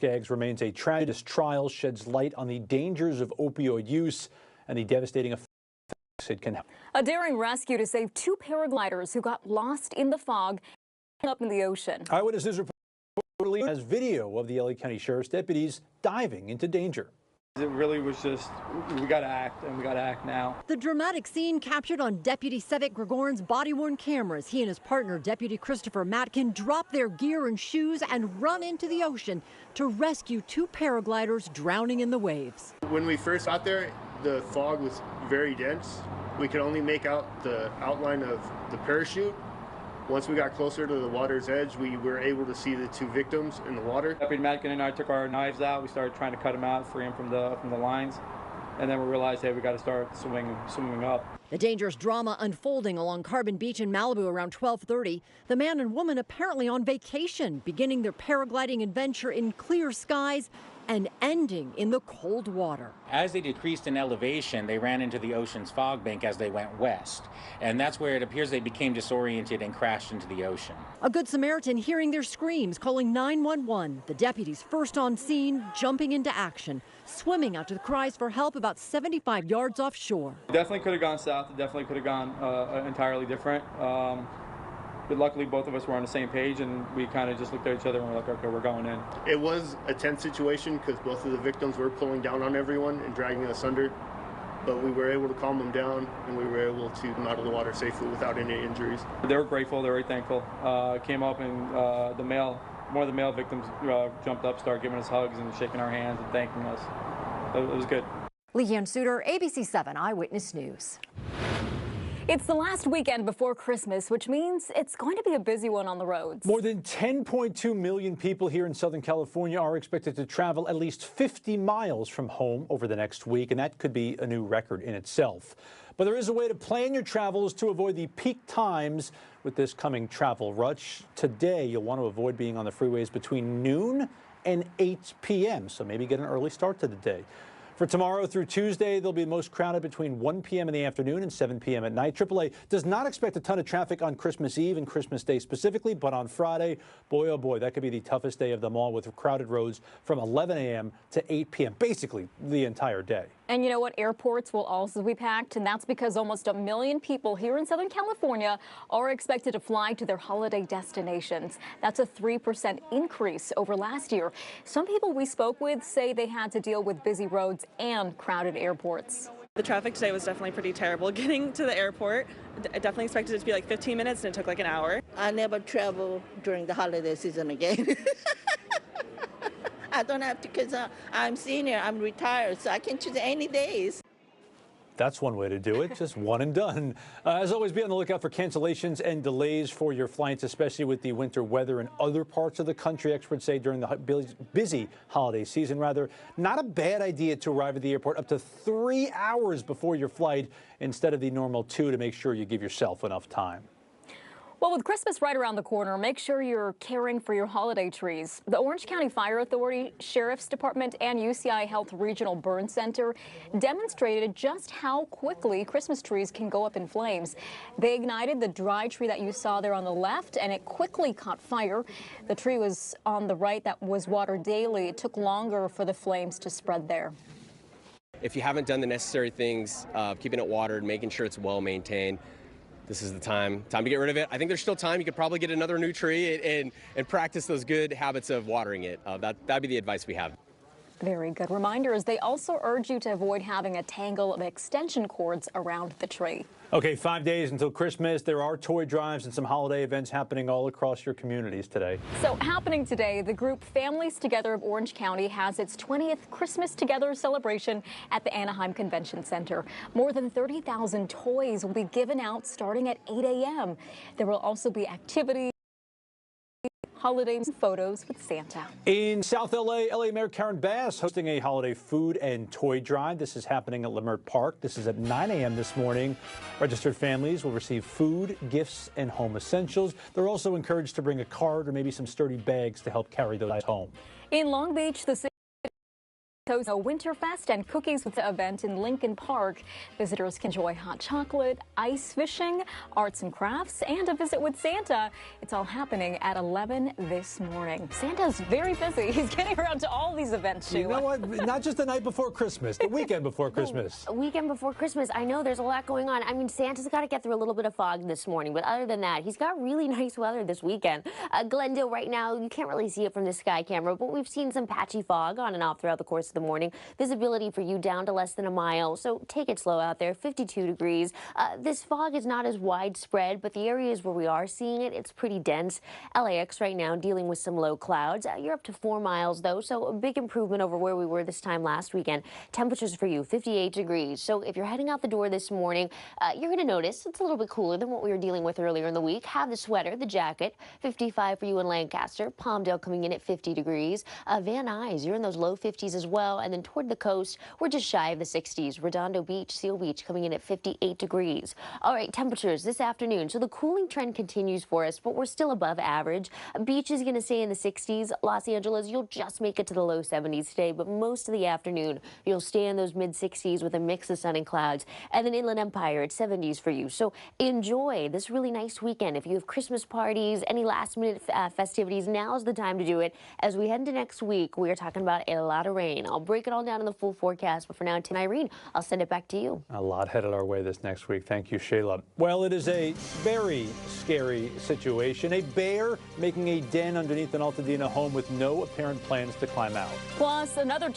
Skaggs remains a tragedy. This trial sheds light on the dangers of opioid use and the devastating effects it can have. A daring rescue to save two paragliders who got lost in the fog up in the ocean. Eyewitness News reporter has video of the LA County Sheriff's deputies diving into danger. It really was just, we got to act, and we got to act now. The dramatic scene captured on Deputy Sevik Gregorn's body-worn cameras. He and his partner, Deputy Christopher Matkin, drop their gear and shoes and run into the ocean to rescue two paragliders drowning in the waves. When we first got there, the fog was very dense. We could only make out the outline of the parachute. Once we got closer to the water's edge, we were able to see the two victims in the water. Deputy Matkin and I took our knives out. We started trying to cut them out, free them from the lines. And then we realized, hey, we got to start swimming up. The dangerous drama unfolding along Carbon Beach in Malibu around 12:30. The man and woman apparently on vacation, beginning their paragliding adventure in clear skies and ending in the cold water. As they decreased in elevation, they ran into the ocean's fog bank as they went west. And that's where it appears they became disoriented and crashed into the ocean. A Good Samaritan hearing their screams, calling 911. The deputies first on scene, jumping into action, swimming out to the cries for help about 75 yards offshore. It definitely could have gone south. It definitely could have gone entirely different. But luckily, both of us were on the same page, and we kind of just looked at each other and we're like, okay, we're going in. It was a tense situation because both of the victims were pulling down on everyone and dragging us under. But we were able to calm them down, and we were able to come out of the water safely without any injuries. They were grateful. They were very thankful. Came up, and one of the male victims jumped up, started giving us hugs and shaking our hands and thanking us. It was good. Leanne Suter, ABC 7 Eyewitness News. It's the last weekend before Christmas, which means it's going to be a busy one on the roads. More than 10.2 million people here in Southern California are expected to travel at least 50 miles from home over the next week, and that could be a new record in itself. But there is a way to plan your travels to avoid the peak times with this coming travel rush. Today, you'll want to avoid being on the freeways between noon and 8 p.m., so maybe get an early start to the day. For tomorrow through Tuesday, they'll be most crowded between 1 p.m. in the afternoon and 7 p.m. at night. AAA does not expect a ton of traffic on Christmas Eve and Christmas Day specifically, but on Friday, boy, oh boy, that could be the toughest day of them all with crowded roads from 11 a.m. to 8 p.m., basically the entire day. And you know what? Airports will also be packed, and that's because almost 1 million people here in Southern California are expected to fly to their holiday destinations. That's a 3% increase over last year. Some people we spoke with say they had to deal with busy roads and crowded airports. The traffic today was definitely pretty terrible. Getting to the airport, I definitely expected it to be like 15 minutes, and it took like an hour. I never travel during the holiday season again. I don't have to because I'm senior, I'm retired, so I can choose any days. That's one way to do it, just one and done. As always, be on the lookout for cancellations and delays for your flights, especially with the winter weather in other parts of the country. Experts say during the busy holiday season, not a bad idea to arrive at the airport up to 3 hours before your flight instead of the normal 2 to make sure you give yourself enough time. Well, with Christmas right around the corner, make sure you're caring for your holiday trees. The Orange County Fire Authority, Sheriff's Department, and UCI Health Regional Burn Center demonstrated just how quickly Christmas trees can go up in flames. They ignited the dry tree that you saw there on the left, and it quickly caught fire. The tree was on the right that was watered daily. It took longer for the flames to spread there. If you haven't done the necessary things, keeping it watered, making sure it's well maintained, this is the time to get rid of it. I think there's still time. You could probably get another new tree and practice those good habits of watering it. That'd be the advice we have. Very good reminders. They also urge you to avoid having a tangle of extension cords around the tree. Okay, 5 days until Christmas. There are toy drives and some holiday events happening all across your communities today. So happening today, the group Families Together of Orange County has its 20th Christmas Together celebration at the Anaheim Convention Center. More than 30,000 toys will be given out starting at 8 a.m. There will also be activities, holiday photos with Santa. In South LA Mayor Karen Bass hosting a holiday food and toy drive. This is happening at Leimert Park. This is at 9 a.m. this morning. Registered families will receive food, gifts, and home essentials. They're also encouraged to bring a cart or maybe some sturdy bags to help carry those home. In Long Beach, the city Host a Winterfest and Cookies with the event in Lincoln Park. Visitors can enjoy hot chocolate, ice fishing, arts and crafts, and a visit with Santa. It's all happening at 11 this morning. Santa's very busy. He's getting around to all these events, Sheila. You know what? Not just the night before Christmas, the weekend before Christmas. A weekend before Christmas. I know there's a lot going on. I mean, Santa's got to get through a little bit of fog this morning, but other than that, he's got really nice weather this weekend. Glendale right now, you can't really see it from the sky camera, but we've seen some patchy fog on and off throughout the course of the morning. Visibility for you down to less than a mile, so take it slow out there. 52 degrees. This fog is not as widespread, but the areas where we are seeing it, it's pretty dense. LAX right now dealing with some low clouds. You're up to 4 miles though, so a big improvement over where we were this time last weekend. Temperatures for you, 58 degrees. So if you're heading out the door this morning, you're going to notice it's a little bit cooler than what we were dealing with earlier in the week. Have the sweater, the jacket. 55 for you in Lancaster. Palmdale coming in at 50 degrees. Van Nuys, you're in those low 50s as well. And then toward the coast, we're just shy of the 60s. Redondo Beach, Seal Beach coming in at 58 degrees. All right, temperatures this afternoon. So the cooling trend continues for us, but we're still above average. Beach is going to stay in the 60s. Los Angeles, you'll just make it to the low 70s today, but most of the afternoon, you'll stay in those mid 60s with a mix of sun and clouds. And then Inland Empire at 70s for you. So enjoy this really nice weekend. If you have Christmas parties, any last minute festivities, now's the time to do it. As we head into next week, we are talking about a lot of rain. I'll break it all down in the full forecast, but for now, Tim, Irene, I'll send it back to you. A lot headed our way this next week. Thank you, Shayla. Well, it is a very scary situation. A bear making a den underneath an Altadena home with no apparent plans to climb out. Plus, another